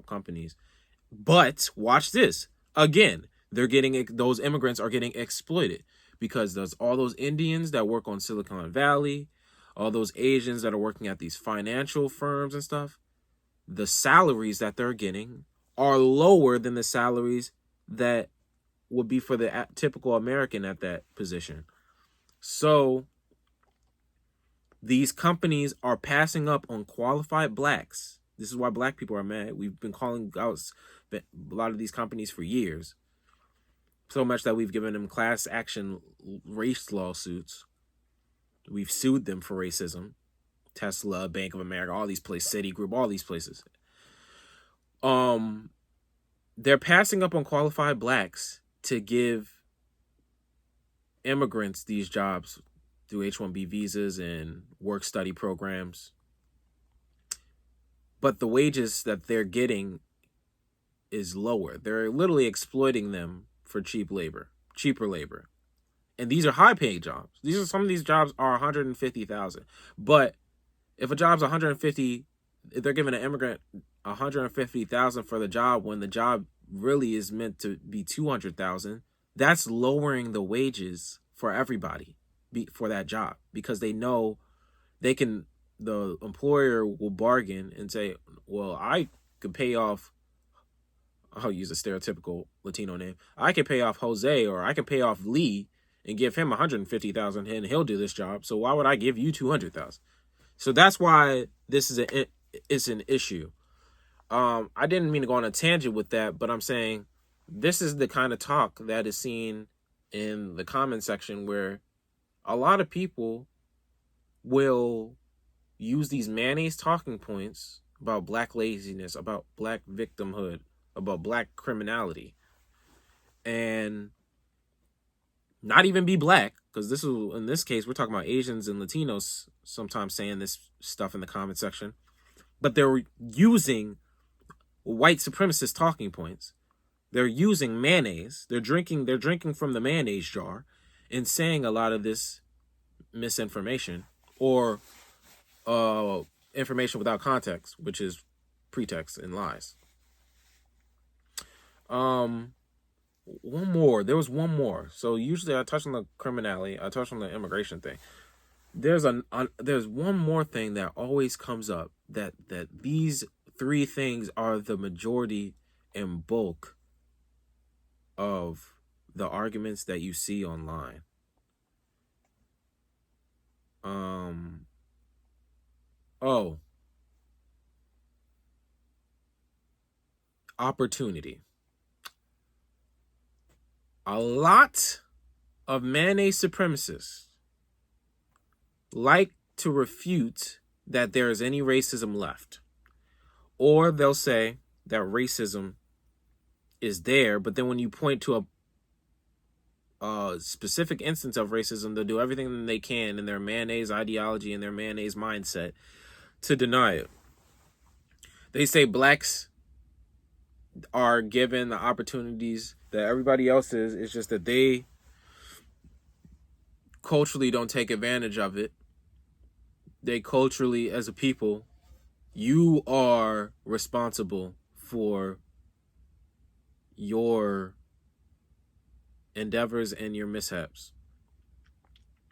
companies. But watch this. Again, those immigrants are getting exploited because there's all those Indians that work on Silicon Valley, all those Asians that are working at these financial firms and stuff. The salaries that they're getting are lower than the salaries that would be for the typical American at that position. So these companies are passing up on qualified blacks. This is why black people are mad. We've been calling out a lot of these companies for years. So much that we've given them class action race lawsuits. We've sued them for racism. Tesla, Bank of America, all these places, Citigroup, all these places. They're passing up on qualified blacks to give immigrants these jobs through H-1B visas and work-study programs. But the wages that they're getting is lower. They're literally exploiting them for cheaper labor. And these are high-paid jobs. Some of these jobs are $150,000. But if a job's $150,000, if they're giving an immigrant $150,000 for the job when the job really is meant to be $200,000, that's lowering the wages for everybody for that job, because they know the employer will bargain and say, well, I could pay off, I'll use a stereotypical Latino name, I can pay off Jose, or I can pay off Lee and give him $150,000 and he'll do this job. So why would I give you $200,000? So that's why this is it's an issue. I didn't mean to go on a tangent with that, but I'm saying this is the kind of talk that is seen in the comment section, where a lot of people will use these mayonnaise talking points about black laziness, about black victimhood, about black criminality, and not even be black, because in this case, we're talking about Asians and Latinos sometimes saying this stuff in the comment section, but they're using white supremacist talking points. They're using mayonnaise. They're drinking from the mayonnaise jar and saying a lot of this misinformation or information without context, which is pretext and lies. There was one more. So usually I touch on the criminality, I touch on the immigration thing. There's one more thing that always comes up, that these three things are the majority and bulk of the arguments that you see online. Opportunity. A lot of mayonnaise supremacists like to refute that there is any racism left. Or they'll say that racism is there, but then when you point to a specific instance of racism, they'll do everything they can in their mayonnaise ideology and their mayonnaise mindset to deny it. They say blacks are given the opportunities that everybody else is. It's just that they culturally don't take advantage of it. They culturally, as a people, you are responsible for your endeavors and your mishaps.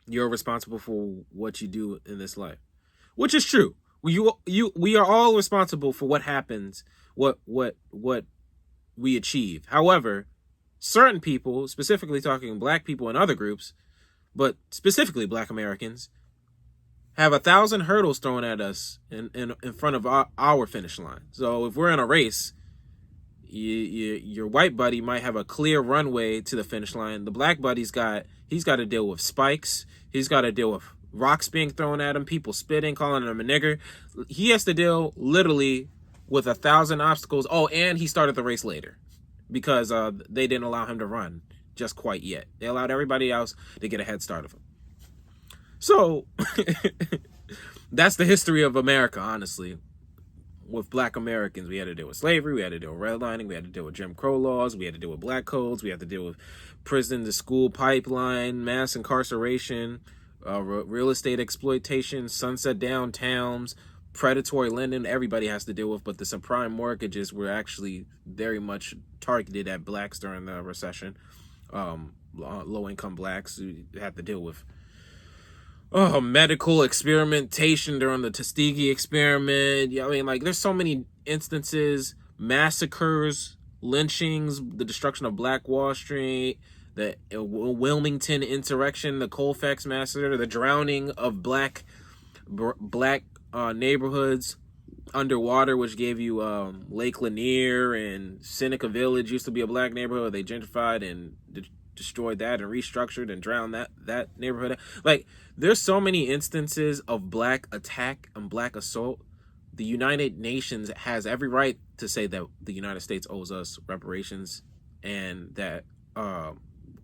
You're responsible for what you do in this life, which is true. We are all responsible for what happens, what we achieve. However, certain people, specifically talking black people and other groups, but specifically black Americans, have 1,000 hurdles thrown at us in front of our finish line. So if we're in a race, your white buddy might have a clear runway to the finish line. The black buddy's got to deal with spikes. He's got to deal with rocks being thrown at him, people spitting, calling him a nigger. He has to deal literally with 1,000 obstacles. Oh, and he started the race later because they didn't allow him to run just quite yet. They allowed everybody else to get a head start of him. So that's the history of America, honestly. With black Americans, we had to deal with slavery, we had to deal with redlining, we had to deal with Jim Crow laws, we had to deal with black codes, we had to deal with prison to school pipeline, mass incarceration, real estate exploitation, sunset downtowns, predatory lending everybody has to deal with, but the subprime mortgages were actually very much targeted at blacks during the recession. Low income blacks who had to deal with medical experimentation during the Tuskegee experiment. Yeah, I mean, like, there's so many instances, massacres, lynchings, the destruction of Black Wall Street, the Wilmington insurrection, the Colfax massacre, the drowning of black neighborhoods underwater, which gave you Lake Lanier, and Seneca Village used to be a black neighborhood. They gentrified and destroyed that and restructured and drowned that neighborhood. Like, there's so many instances of black attack and black assault. The United Nations has every right to say that the United States owes us reparations, and that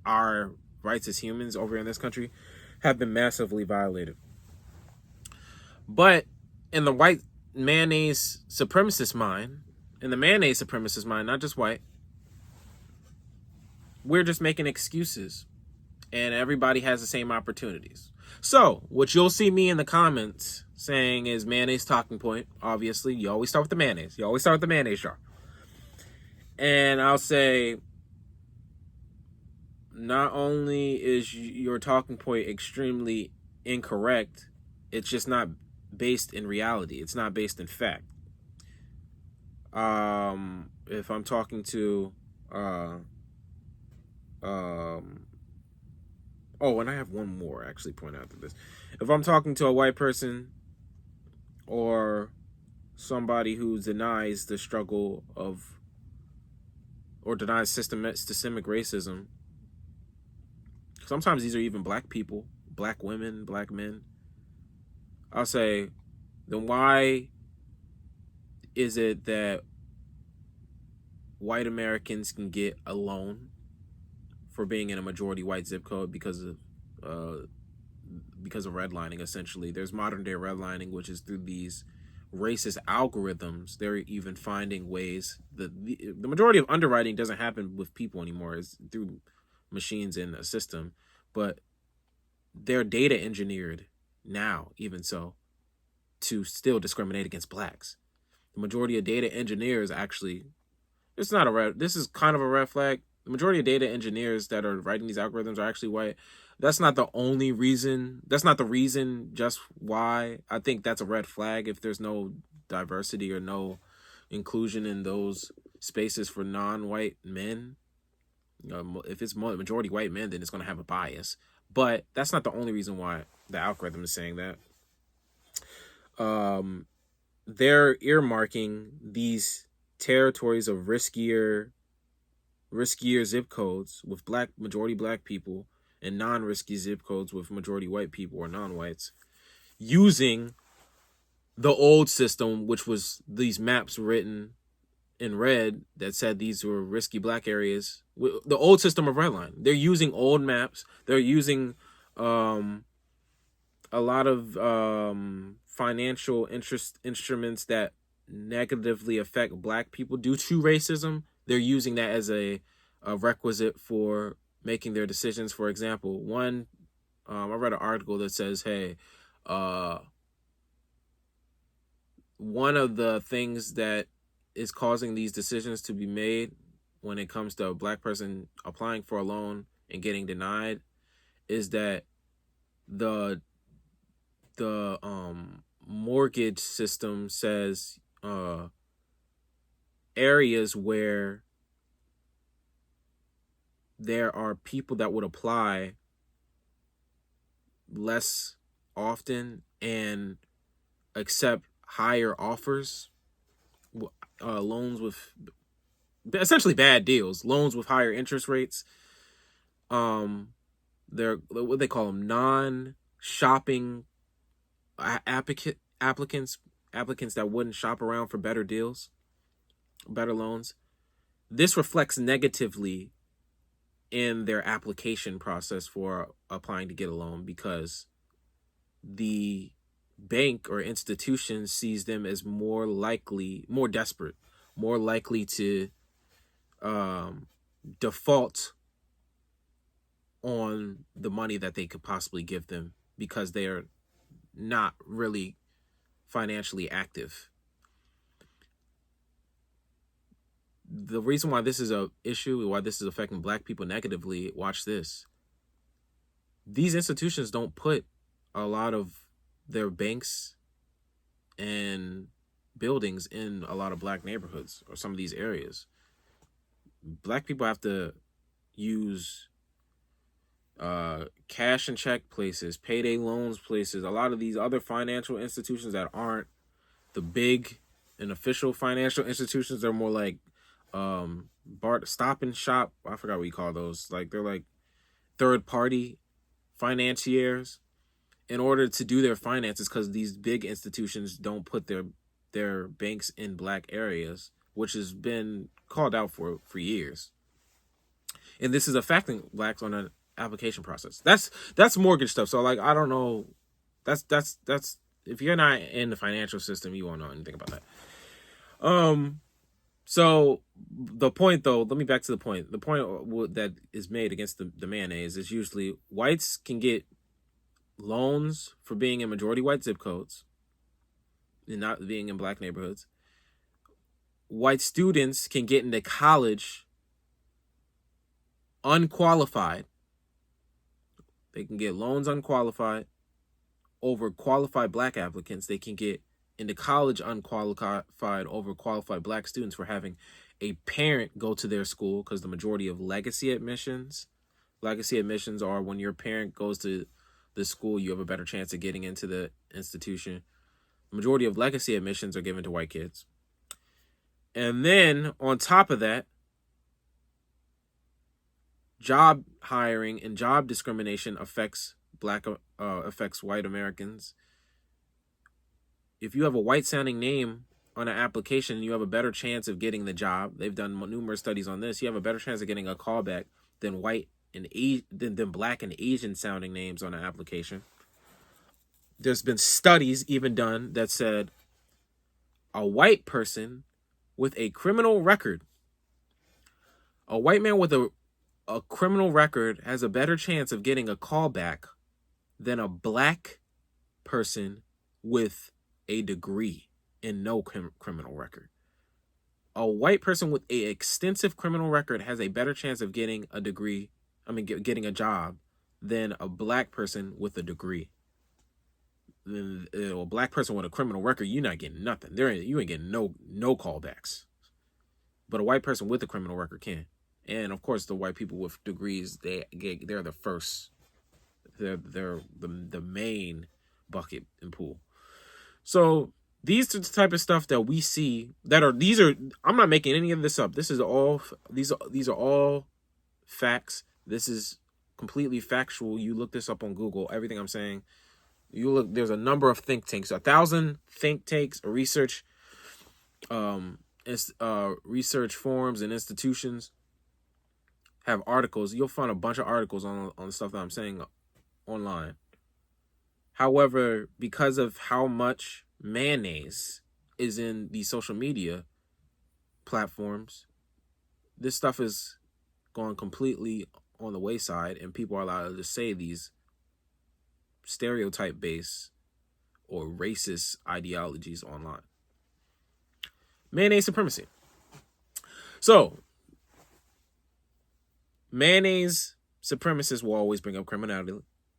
our rights as humans over in this country have been massively violated. But in the white mayonnaise supremacist mind, not just white, we're just making excuses, and everybody has the same opportunities. So what you'll see me in the comments saying is mayonnaise talking point. Obviously, you always start with the mayonnaise. You always start with the mayonnaise jar. And I'll say, not only is your talking point extremely incorrect, it's just not based in reality. It's not based in fact. If I'm talking to and I have one more actually point out to this. If I'm talking to a white person or somebody who denies the struggle of, or denies systemic racism, sometimes these are even black people, black women, black men, I'll say, then why is it that white Americans can get a loan for being in a majority white zip code because of redlining? Essentially, there's modern day redlining, which is through these racist algorithms. They're even finding ways that the majority of underwriting doesn't happen with people anymore; it's through machines in a system. But they're data engineered now, even so, to still discriminate against blacks. The majority of data engineers actually, this is kind of a red flag. The majority of data engineers that are writing these algorithms are actually white. That's not the only reason. That's not the reason just why. I think that's a red flag if there's no diversity or no inclusion in those spaces for non-white men. If it's majority white men, then it's going to have a bias. But that's not the only reason why the algorithm is saying that. They're earmarking these territories of riskier zip codes with majority black people and non-risky zip codes with majority white people or non-whites, using the old system, which was these maps written in red that said these were risky black areas. The old system of redline. They're using old maps. They're using a lot of financial instruments that negatively affect black people due to racism. They're using that as a requisite for making their decisions. For example, I read an article that says, hey, one of the things that is causing these decisions to be made when it comes to a black person applying for a loan and getting denied is that the mortgage system says areas where there are people that would apply less often and accept higher offers, loans with essentially bad deals, loans with higher interest rates. They're what they call them, non-shopping applicants that wouldn't shop around for better deals, better loans. This reflects negatively in their application process for applying to get a loan, because the bank or institution sees them as more desperate, more likely to default on the money that they could possibly give them, because they're not really financially active. The reason why this is a issue, why this is affecting black people negatively, watch this. These institutions don't put a lot of their banks and buildings in a lot of black neighborhoods or some of these areas. Black people have to use cash and check places, payday loans places, a lot of these other financial institutions that aren't the big and official financial institutions. They're more like stop and shop. I forgot what you call those. Like they're like third party financiers in order to do their finances, because these big institutions don't put their banks in black areas, which has been called out for years. And this is affecting blacks on an application process. That's mortgage stuff. So like I don't know. That's if you're not in the financial system, you won't know anything about that. So the point, though, let me back to the point. The point that is made against the mayonnaise is usually whites can get loans for being in majority white zip codes and not being in black neighborhoods. White students can get into college unqualified. They can get loans unqualified over qualified black applicants. They can get into college unqualified over qualified black students for having a parent go to their school, because the majority of legacy admissions are when your parent goes to the school, you have a better chance of getting into the institution. The majority of legacy admissions are given to white kids. And then on top of that, job hiring and job discrimination affects white Americans. If you have a white sounding name on an application, you have a better chance of getting the job. They've done numerous studies on this. You have a better chance of getting a callback than than black and Asian sounding names on an application. There's been studies even done that said a white person with a criminal record, a white man with a criminal record has a better chance of getting a callback than a black person with a degree and no criminal record. A white person with an extensive criminal record has a better chance of getting a degree, getting a job, than a black person with a degree. Then a black person with a criminal record, you're not getting nothing. You ain't getting no callbacks. But a white person with a criminal record can. And of course, the white people with degrees, they're the first. They're the main bucket and pool. So these are the type of stuff that we see I'm not making any of this up. These are all facts. This is completely factual. You look this up on Google, everything I'm saying. There's a number of think tanks, 1,000 think tanks or research forums and institutions have articles. You'll find a bunch of articles on the stuff that I'm saying online. However, because of how much mayonnaise is in these social media platforms, this stuff is gone completely on the wayside, and people are allowed to say these stereotype-based or racist ideologies online. Mayonnaise supremacy. So, mayonnaise supremacists will always bring up criminality.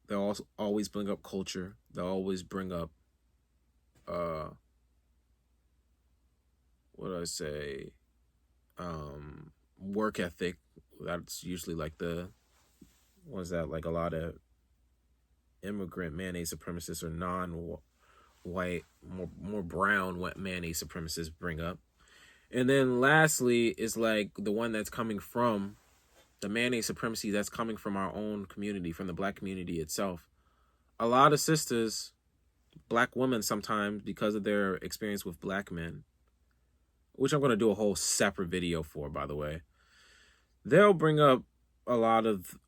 They'll also always bring up culture. They'll always bring up, work ethic. That's usually like a lot of immigrant mayonnaise supremacists or non-white, more brown mayonnaise supremacists bring up. And then lastly is like the one that's coming from the mayonnaise supremacy that's coming from our own community, from the black community itself. A lot of sisters, black women sometimes, because of their experience with black men, which I'm going to do a whole separate video for, by the way, they'll bring up a lot of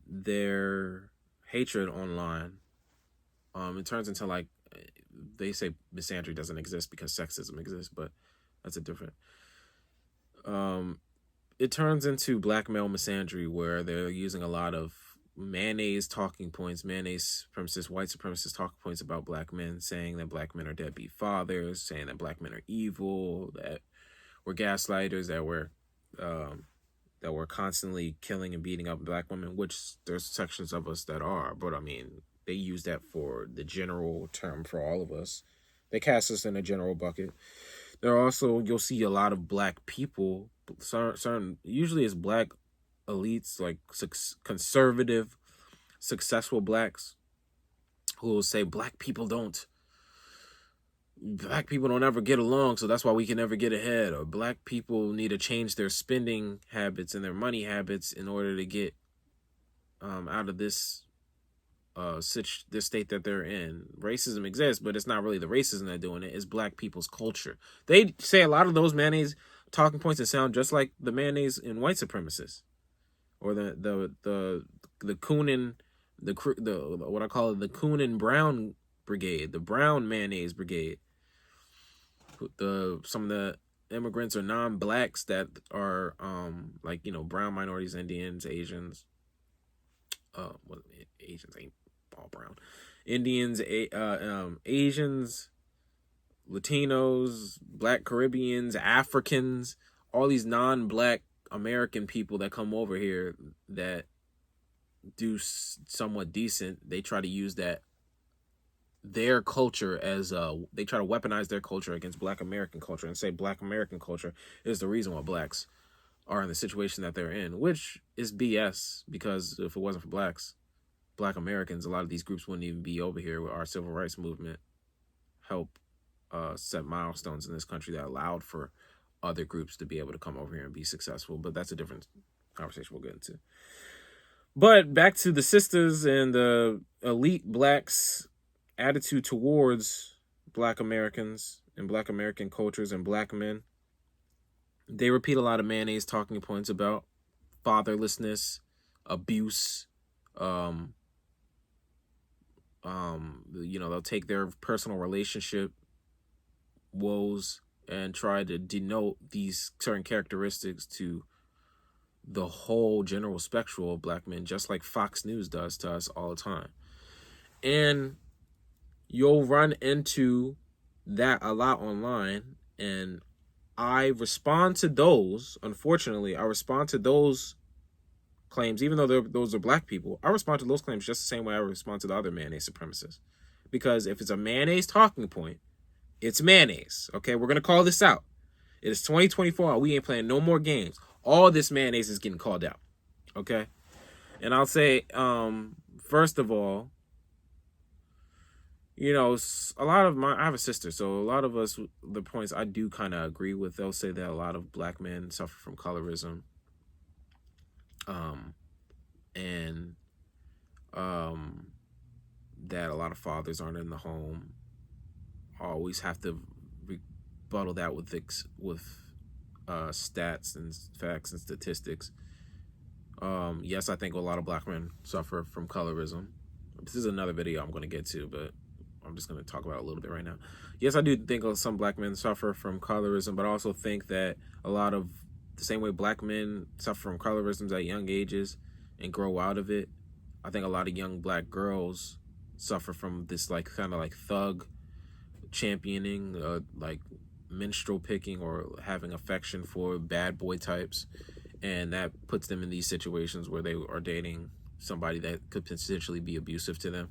their hatred online. It turns into like, they say misandry doesn't exist because sexism exists, but that's a different... it turns into black male misandry, where they're using a lot of mayonnaise talking points, mayonnaise supremacist, white supremacist talking points about black men, saying that black men are deadbeat fathers, saying that black men are evil, that we're gaslighters, that we're constantly killing and beating up black women, which there's sections of us that are, but I mean, they use that for the general term for all of us. They cast us in a general bucket. There are also, you'll see a lot of black people, certain usually it's black elites, like conservative, successful blacks, who will say black people don't ever get along, so that's why we can never get ahead, or black people need to change their spending habits and their money habits in order to get out of this this state that they're in. Racism exists, but it's not really the racism that's doing it, it's black people's culture. They say a lot of those mayonnaise talking points that sound just like the mayonnaise and white supremacists, or the Coonan, the what I call it, the Coonan Brown brigade, the brown mayonnaise brigade. Some of the immigrants are non-blacks that are like, you know, brown minorities, Indians, Asians. Well, Asians ain't all brown. Indians, Asians, Latinos, Black Caribbeans, Africans, all these non-black American people that come over here that do somewhat decent. They try to use their culture as they try to weaponize their culture against black American culture and say black American culture is the reason why blacks are in the situation that they're in, which is BS, because if it wasn't for black Americans, a lot of these groups wouldn't even be over here. With our civil rights movement help set milestones in this country that allowed for other groups to be able to come over here and be successful, but that's a different conversation we'll get into. But back to the sisters and the elite blacks' attitude towards black Americans and black American cultures and black men. They repeat a lot of mayonnaise talking points about fatherlessness, abuse. You know, they'll take their personal relationship woes and try to denote these certain characteristics to the whole general spectrum of black men, just like Fox News does to us all the time. And you'll run into that a lot online, and I respond to those. Unfortunately, I respond to those claims, even though those are black people. I respond to those claims just the same way I respond to the other mayonnaise supremacists. Because if it's a mayonnaise talking point, it's mayonnaise. Okay, we're going to call this out. It is 2024, and we ain't playing no more games. All this mayonnaise is getting called out. Okay? And I'll say, first of all, you know, a lot of I have a sister, so a lot of us, the points I do kind of agree with. They'll say that a lot of black men suffer from colorism. And that a lot of fathers aren't in the home. Always have to rebuttal that with stats and facts and statistics. Yes, I think a lot of black men suffer from colorism. This is another video I'm going to get to, but I'm just going to talk about it a little bit right now. Yes, I do think some black men suffer from colorism, but I also think that a lot of the same way black men suffer from colorism at young ages and grow out of it, I think a lot of young black girls suffer from this like kind of like thug championing, like minstrel picking, or having affection for bad boy types, and that puts them in these situations where they are dating somebody that could potentially be abusive to them.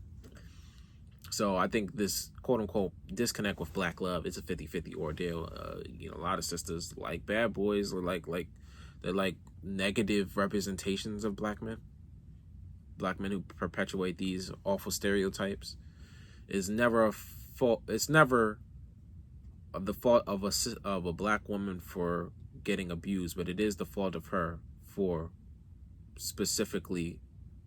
So I think this quote-unquote disconnect with black love is a 50-50 ordeal. You know, a lot of sisters like bad boys, or they're like negative representations of black men who perpetuate these awful stereotypes. Is never a fault. It's never the fault of a black woman for getting abused, but it is the fault of her for specifically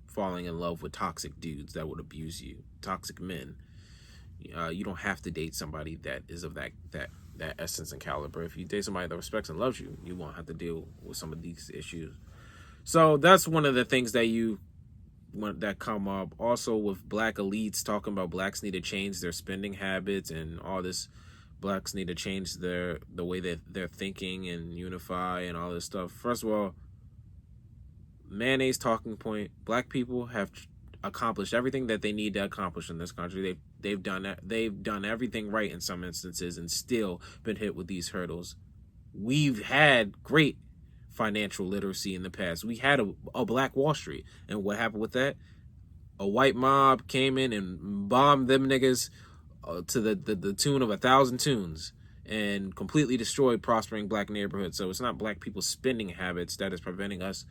falling in love with toxic dudes that would abuse you, toxic men. You don't have to date somebody that is of that essence and caliber. If you date somebody that respects and loves you, you won't have to deal with some of these issues. So that's one of the things that come up. Also with black elites talking about blacks need to change their spending habits and all this. Blacks need to change the way that they're thinking and unify and all this stuff. First of all, mayonnaise talking point. Black people have accomplished everything that they need to accomplish in this country. They've done everything right in some instances and still been hit with these hurdles. We've had great financial literacy in the past. We had a Black Wall Street, and what happened with that? A white mob came in and bombed them niggas to the tune of 1,000 tunes and completely destroyed prospering black neighborhoods. So it's not black people's spending habits that is preventing us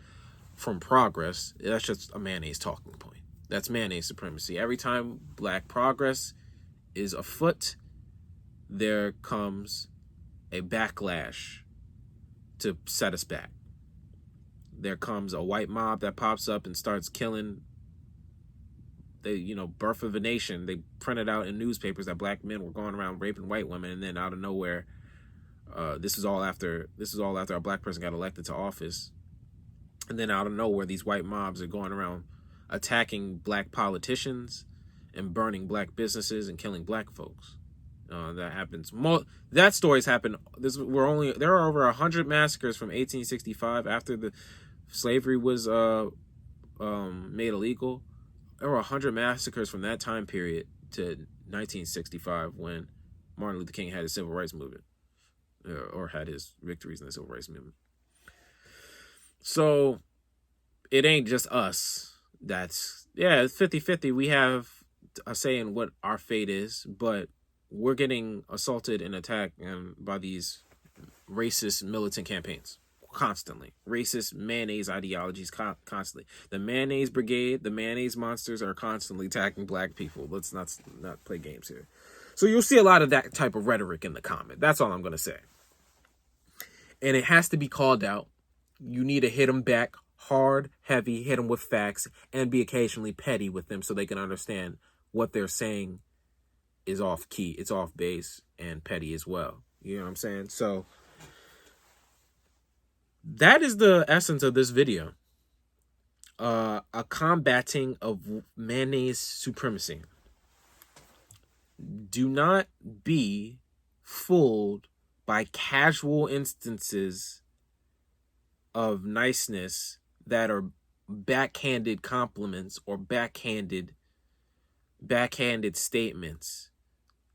from progress. That's just a mayonnaise talking point. That's mayonnaise supremacy. Every time black progress is afoot, there comes a backlash to set us back. There comes a white mob that pops up and starts killing. Birth of a Nation. They printed out in newspapers that black men were going around raping white women, and then out of nowhere, this is all after a black person got elected to office, and then out of nowhere, these white mobs are going around attacking black politicians and burning black businesses and killing black folks. That happens. That story's happened. There are over 100 massacres from 1865 after the slavery was made illegal. There were 100 massacres from that time period to 1965 when Martin Luther King had his civil rights movement, or had his victories in the civil rights movement. So it ain't just us. It's 50-50. We have a say in what our fate is, but we're getting assaulted and attacked by these racist militant campaigns. Constantly. Racist mayonnaise ideologies constantly. The mayonnaise brigade, the mayonnaise monsters are constantly attacking black people. Let's not play games here. So you'll see a lot of that type of rhetoric in the comment. That's all I'm going to say. And it has to be called out. You need to hit them back hard, heavy, hit them with facts, and be occasionally petty with them so they can understand what they're saying is off key. It's off base and petty as well. You know what I'm saying? So that is the essence of this video. A combating of mayonnaise supremacy. Do not be fooled by casual instances of niceness that are backhanded compliments or backhanded statements,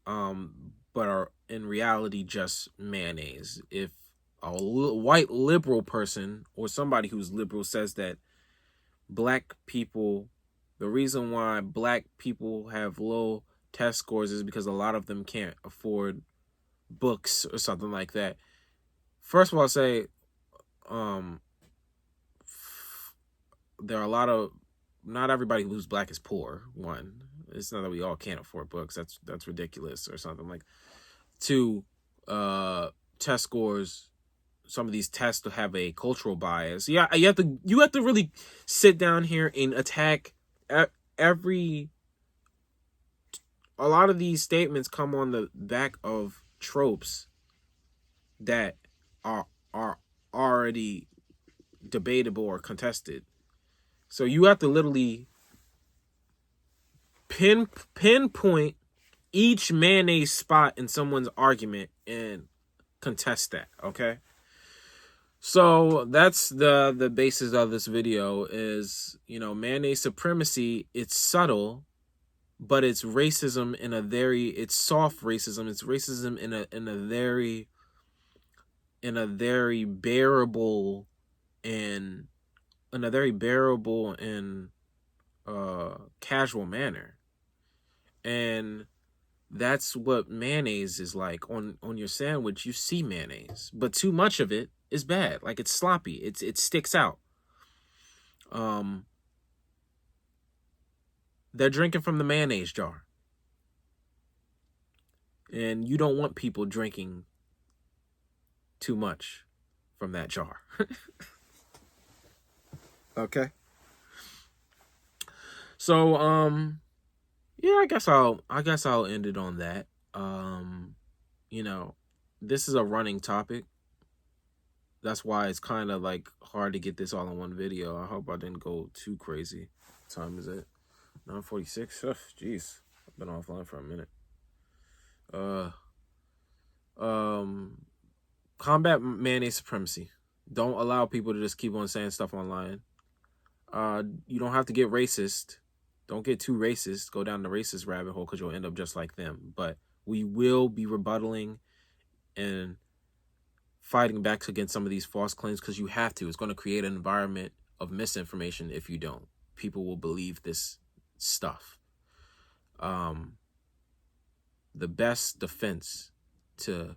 but are in reality just mayonnaise. If a white liberal person or somebody who's liberal says that black people, the reason why black people have low test scores is because a lot of them can't afford books or something like that. First of all, I'll say there are a lot of, not everybody who's black is poor. One, it's not that we all can't afford books. That's ridiculous or something. Like, two, test scores. Some of these tests have a cultural bias. Yeah, you have to really sit down here and attack every. A lot of these statements come on the back of tropes that are already debatable or contested. So you have to literally pinpoint each mayonnaise spot in someone's argument and contest that. Okay. So that's the basis of this video is, mayonnaise supremacy. It's subtle, but it's racism it's soft racism. It's racism in a very bearable and casual manner. And that's what mayonnaise is like. On your sandwich, you see mayonnaise, but too much of it is bad. Like, it's sloppy. It sticks out. They're drinking from the mayonnaise jar. And you don't want people drinking too much from that jar. Okay. So, yeah, I guess I'll end it on that. This is a running topic. That's why it's kind of like hard to get this all in one video. I hope I didn't go too crazy. What time is it? 9:46. Jeez, I've been offline for a minute. Combat mayonnaise supremacy. Don't allow people to just keep on saying stuff online. You don't have to get racist. Don't get too racist. Go down the racist rabbit hole because you'll end up just like them. But we will be rebuttaling and fighting back against some of these false claims because you have to. It's going to create an environment of misinformation if you don't. People will believe this stuff. The best defense to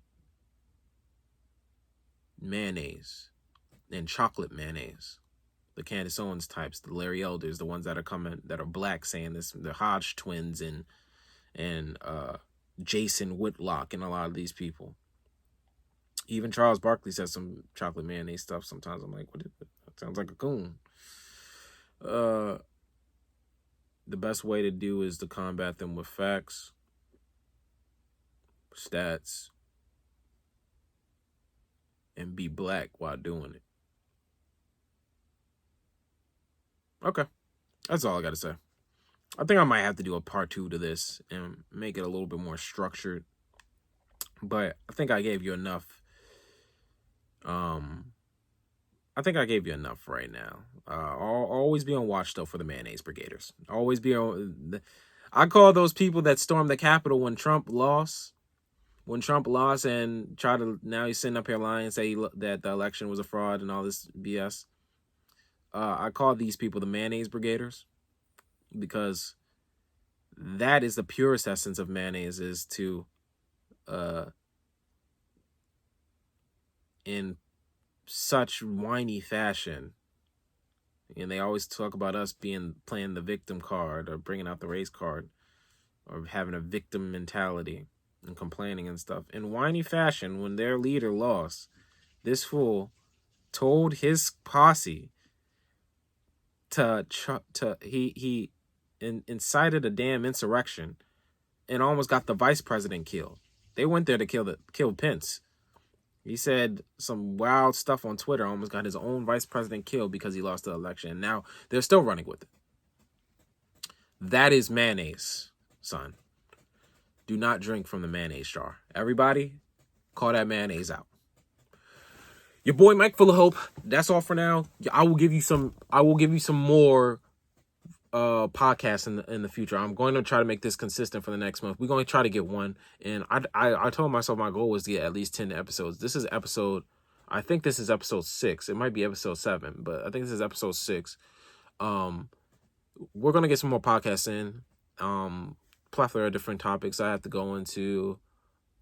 mayonnaise and chocolate mayonnaise, the Candace Owens types, the Larry Elders, the ones that are coming that are black saying this, the Hodge twins and Jason Whitlock and a lot of these people. Even Charles Barkley says some chocolate mayonnaise stuff. Sometimes I'm like, what is it? That sounds like a coon. The best way to do is to combat them with facts, stats, and be black while doing it. Okay. That's all I got to say. I think I might have to do a part 2 to this and make it a little bit more structured. But I think I gave you enough. I think I gave you enough right now. I'll always be on watch, though, for the mayonnaise brigaders. Always be on. I call those people that stormed the Capitol when Trump lost. When Trump lost and tried to, now he's sitting up here lying and say that the election was a fraud and all this BS. I call these people the mayonnaise brigaders because that is the purest essence of mayonnaise, is to, in such whiny fashion, and they always talk about us playing the victim card or bringing out the race card or having a victim mentality and complaining and stuff. In whiny fashion, when their leader lost, this fool told his posse he incited a damn insurrection and almost got the vice president killed. They went there to kill Pence. He said some wild stuff on Twitter, almost got his own vice president killed because he lost the election. And now they're still running with it. That is mayonnaise, son. Do not drink from the mayonnaise jar. Everybody, call that mayonnaise out. Your boy Mike Fulahope. That's all for now. I will give you some more podcasts in the future. I'm going to try to make this consistent for the next month. We're going to try to get one. And I told myself my goal was to get at least 10 episodes. I think this is episode 6. It might be episode 7, but I think this is episode 6. We're going to get some more podcasts in. Plethora of different topics I have to go into.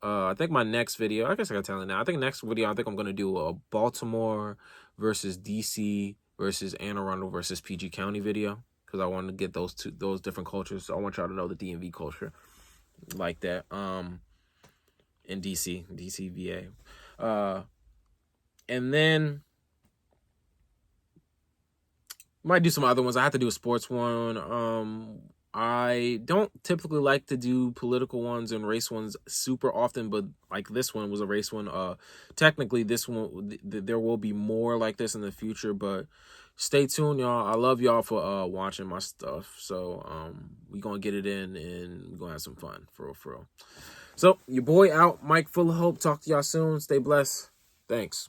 I think my next video, I guess I got to tell you now. I think next video, I think I'm going to do a Baltimore versus DC versus Anne Arundel versus PG County video. Because I want to get those different cultures. So I want y'all to know the DMV culture like that. In DC VA. And then might do some other ones. I have to do a sports one. I don't typically like to do political ones and race ones super often, but like this one was a race one. Technically this one, there will be more like this in the future, but stay tuned, y'all. I love y'all for watching my stuff. So we gonna get it in and we're gonna have some fun for real. So your boy out, Mike Fulahope. Talk to y'all soon. Stay blessed. Thanks.